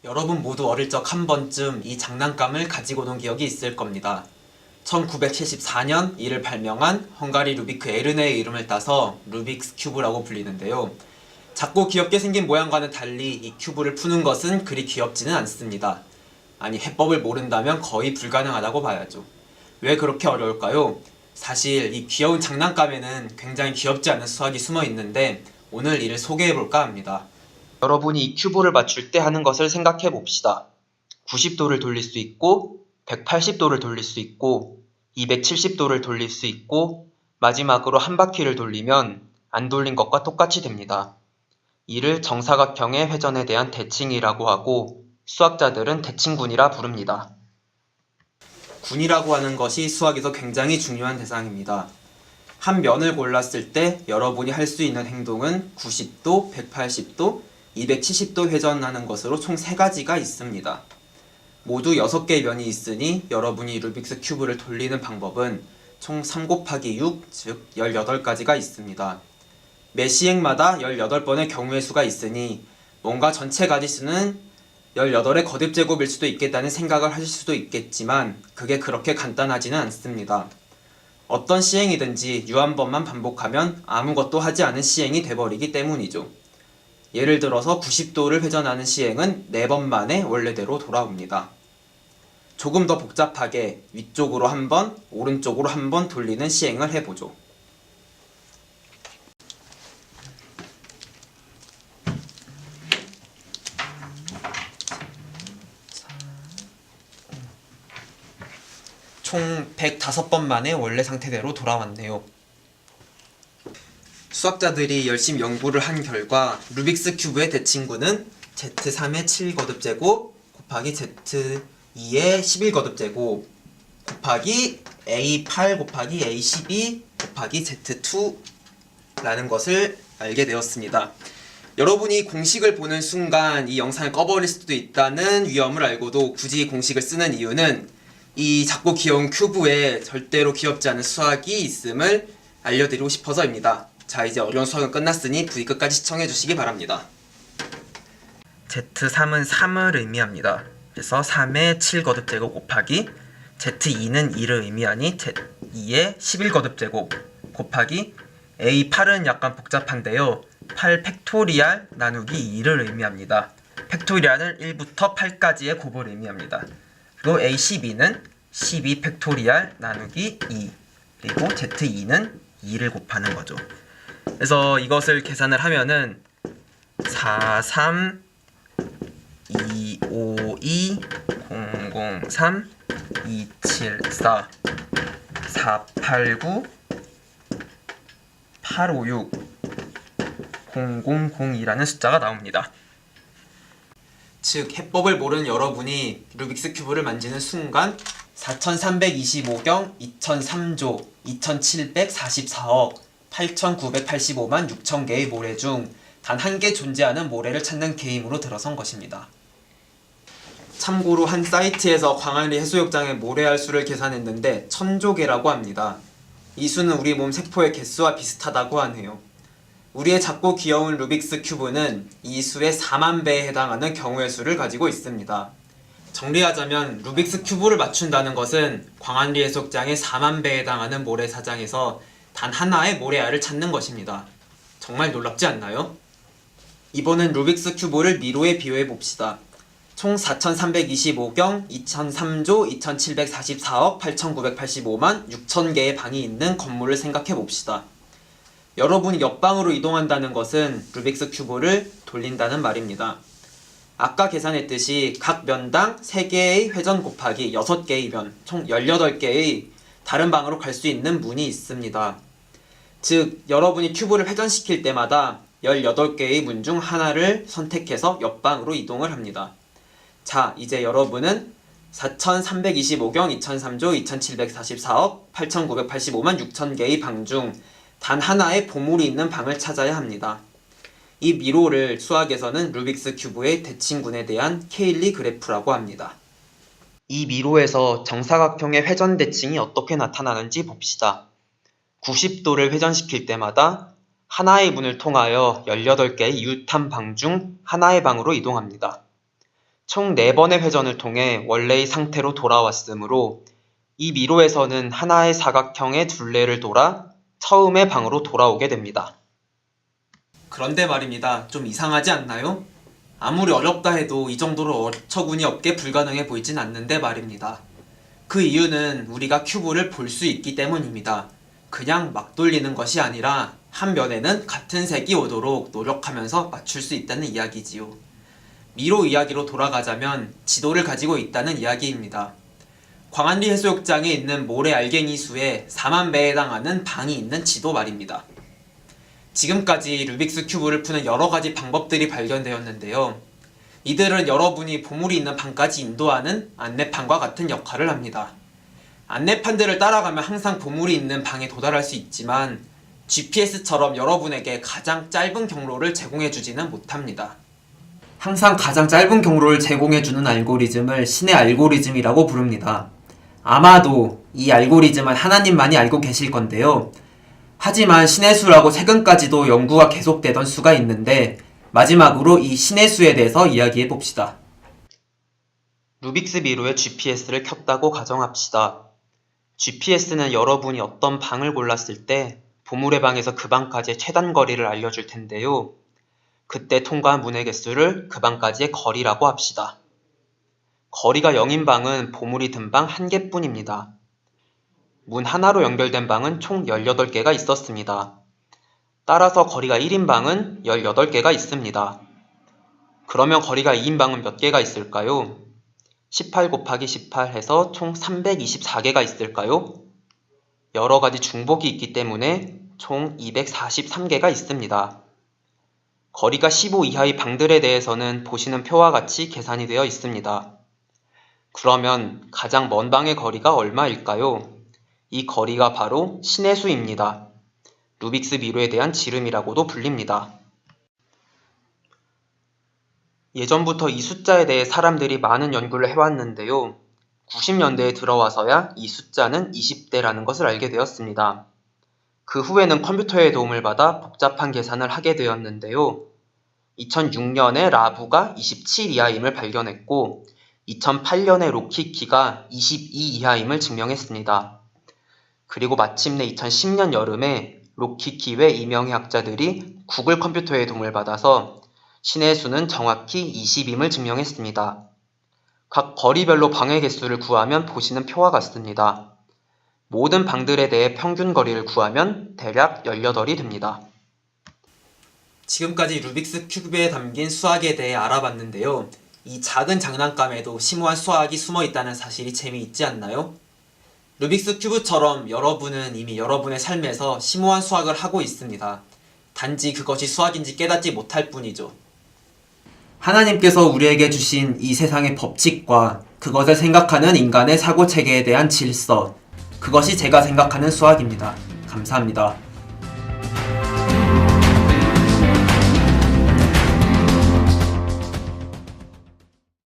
여러분 모두 어릴 적 한 번쯤 이 장난감을 가지고 논 기억이 있을 겁니다. 1974년 이를 발명한 헝가리 루비크 에르네의 이름을 따서 루빅스 큐브라고 불리는데요. 작고 귀엽게 생긴 모양과는 달리 이 큐브를 푸는 것은 그리 귀엽지는 않습니다. 아니, 해법을 모른다면 거의 불가능하다고 봐야죠. 왜 그렇게 어려울까요? 사실 이 귀여운 장난감에는 굉장히 귀엽지 않은 수학이 숨어 있는데 오늘 이를 소개해볼까 합니다. 여러분이 이 큐브를 맞출 때 하는 것을 생각해 봅시다. 90도를 돌릴 수 있고 180도를 돌릴 수 있고 270도를 돌릴 수 있고 마지막으로 한 바퀴를 돌리면 안 돌린 것과 똑같이 됩니다. 이를 정사각형의 회전에 대한 대칭이라고 하고 수학자들은 대칭군이라 부릅니다. 군이라고 하는 것이 수학에서 굉장히 중요한 대상입니다. 한 면을 골랐을 때 여러분이 할 수 있는 행동은 90도, 180도, 270도 회전하는 것으로 총 3가지가 있습니다. 모두 6개의 면이 있으니 여러분이 루빅스 큐브를 돌리는 방법은 총 3 곱하기 6, 즉 18가지가 있습니다. 매 시행마다 18번의 경우의 수가 있으니 뭔가 전체 가지수는 18의 거듭 제곱일 수도 있겠다는 생각을 하실 수도 있겠지만 그게 그렇게 간단하지는 않습니다. 어떤 시행이든지 유한번만 반복하면 아무것도 하지 않은 시행이 돼버리기 때문이죠. 예를 들어서 90도를 회전하는 시행은 4번 만에 원래대로 돌아옵니다. 조금 더 복잡하게 위쪽으로 한 번, 오른쪽으로 한 번 돌리는 시행을 해보죠. 총 105번 만에 원래 상태대로 돌아왔네요. 수학자들이 열심히 연구를 한 결과 루빅스 큐브의 대칭구는 Z3의 7거듭제곱 곱하기 Z2의 11거듭제곱 곱하기 A8 곱하기 A12 곱하기 Z2라는 것을 알게 되었습니다. 여러분이 공식을 보는 순간 이 영상을 꺼버릴 수도 있다는 위험을 알고도 굳이 공식을 쓰는 이유는 이 작고 귀여운 큐브에 절대로 귀엽지 않은 수학이 있음을 알려드리고 싶어서입니다. 자, 이제 어려운 수학은 끝났으니 부디 끝까지 시청해주시기 바랍니다. Z3은 3을 의미합니다. 그래서 3의 7거듭제곱 곱하기 Z2는 2를 의미하니 Z2의 11거듭제곱 곱하기 A8은 약간 복잡한데요. 8 팩토리알 나누기 2를 의미합니다. 팩토리알은 1부터 8까지의 곱을 의미합니다. 그리고 A12는 12 팩토리알 나누기 2 그리고 Z2는 2를 곱하는 거죠. 그래서 이것을 계산을 하면은 4, 3, 2, 5, 2, 0, 0, 3, 2, 7, 4, 4, 8, 9, 8, 5, 6, 0, 0, 0, 2라는 숫자가 나옵니다. 즉, 해법을 모르는 여러분이 루빅스 큐브를 만지는 순간 4325경 2003조 2744억 8985만 6000개의 모래 중 단 한 개 존재하는 모래를 찾는 게임으로 들어선 것입니다. 참고로 한 사이트에서 광안리 해수욕장의 모래알 수를 계산했는데 1000조개라고 합니다. 이 수는 우리 몸 세포의 개수와 비슷하다고 하네요. 우리의 작고 귀여운 루빅스 큐브는 이 수의 4만 배에 해당하는 경우의 수를 가지고 있습니다. 정리하자면 루빅스 큐브를 맞춘다는 것은 광안리 해수욕장의 4만 배에 해당하는 모래사장에서 단 하나의 모래알을 찾는 것입니다. 정말 놀랍지 않나요? 이번엔 루빅스 큐브를 미로에 비유해 봅시다. 총 4325경 2003조 2744억 8985만 6000개의 방이 있는 건물을 생각해 봅시다. 여러분이 옆방으로 이동한다는 것은 루빅스 큐브를 돌린다는 말입니다. 아까 계산했듯이 각 면당 3개의 회전 곱하기 6개의 면, 총 18개의 다른 방으로 갈 수 있는 문이 있습니다. 즉, 여러분이 큐브를 회전시킬 때마다 18개의 문 중 하나를 선택해서 옆방으로 이동을 합니다. 자, 이제 여러분은 4325경 2003조 2744억 8985만 6000개의 방 중 단 하나의 보물이 있는 방을 찾아야 합니다. 이 미로를 수학에서는 루빅스 큐브의 대칭군에 대한 케일리 그래프라고 합니다. 이 미로에서 정사각형의 회전 대칭이 어떻게 나타나는지 봅시다. 90도를 회전시킬 때마다 하나의 문을 통하여 18개의 이웃한 방 중 하나의 방으로 이동합니다. 총 4번의 회전을 통해 원래의 상태로 돌아왔으므로 이 미로에서는 하나의 사각형의 둘레를 돌아 처음의 방으로 돌아오게 됩니다. 그런데 말입니다. 좀 이상하지 않나요? 아무리 어렵다 해도 이 정도로 어처구니 없게 불가능해 보이진 않는데 말입니다. 그 이유는 우리가 큐브를 볼 수 있기 때문입니다. 그냥 막 돌리는 것이 아니라 한 면에는 같은 색이 오도록 노력하면서 맞출 수 있다는 이야기지요. 미로 이야기로 돌아가자면 지도를 가지고 있다는 이야기입니다. 광안리 해수욕장에 있는 모래 알갱이 수의 4만 배에 해당하는 방이 있는 지도 말입니다. 지금까지 루빅스 큐브를 푸는 여러가지 방법들이 발견되었는데요. 이들은 여러분이 보물이 있는 방까지 인도하는 안내판과 같은 역할을 합니다. 안내판들을 따라가면 항상 보물이 있는 방에 도달할 수 있지만 GPS처럼 여러분에게 가장 짧은 경로를 제공해주지는 못합니다. 항상 가장 짧은 경로를 제공해주는 알고리즘을 신의 알고리즘이라고 부릅니다. 아마도 이 알고리즘은 하나님만이 알고 계실 건데요. 하지만 신의 수라고 최근까지도 연구가 계속되던 수가 있는데 마지막으로 이 신의 수에 대해서 이야기해 봅시다. 루빅스 미로의 GPS를 켰다고 가정합시다. GPS는 여러분이 어떤 방을 골랐을 때 보물의 방에서 그 방까지의 최단 거리를 알려줄 텐데요. 그때 통과한 문의 개수를 그 방까지의 거리라고 합시다. 거리가 0인 방은 보물이 든 방 1개뿐입니다. 문 하나로 연결된 방은 총 18개가 있었습니다. 따라서 거리가 1인 방은 18개가 있습니다. 그러면 거리가 2인 방은 몇 개가 있을까요? 18 곱하기 18 해서 총 324개가 있을까요? 여러가지 중복이 있기 때문에 총 243개가 있습니다. 거리가 15 이하의 방들에 대해서는 보시는 표와 같이 계산이 되어 있습니다. 그러면 가장 먼 방의 거리가 얼마일까요? 이 거리가 바로 신의 수입니다. 루빅스 미로에 대한 지름이라고도 불립니다. 예전부터 이 숫자에 대해 사람들이 많은 연구를 해왔는데요. 90년대에 들어와서야 이 숫자는 20대라는 것을 알게 되었습니다. 그 후에는 컴퓨터의 도움을 받아 복잡한 계산을 하게 되었는데요. 2006년에 라부가 27 이하임을 발견했고 2008년에 로키키가 22 이하임을 증명했습니다. 그리고 마침내 2010년 여름에 로키키 외 2명의 학자들이 구글 컴퓨터의 도움을 받아서 신의 수는 정확히 20임을 증명했습니다. 각 거리별로 방의 개수를 구하면 보시는 표와 같습니다. 모든 방들에 대해 평균 거리를 구하면 대략 18이 됩니다. 지금까지 루빅스 큐브에 담긴 수학에 대해 알아봤는데요. 이 작은 장난감에도 심오한 수학이 숨어 있다는 사실이 재미있지 않나요? 루빅스 큐브처럼 여러분은 이미 여러분의 삶에서 심오한 수학을 하고 있습니다. 단지 그것이 수학인지 깨닫지 못할 뿐이죠. 하나님께서 우리에게 주신 이 세상의 법칙과 그것을 생각하는 인간의 사고체계에 대한 질서, 그것이 제가 생각하는 수학입니다. 감사합니다.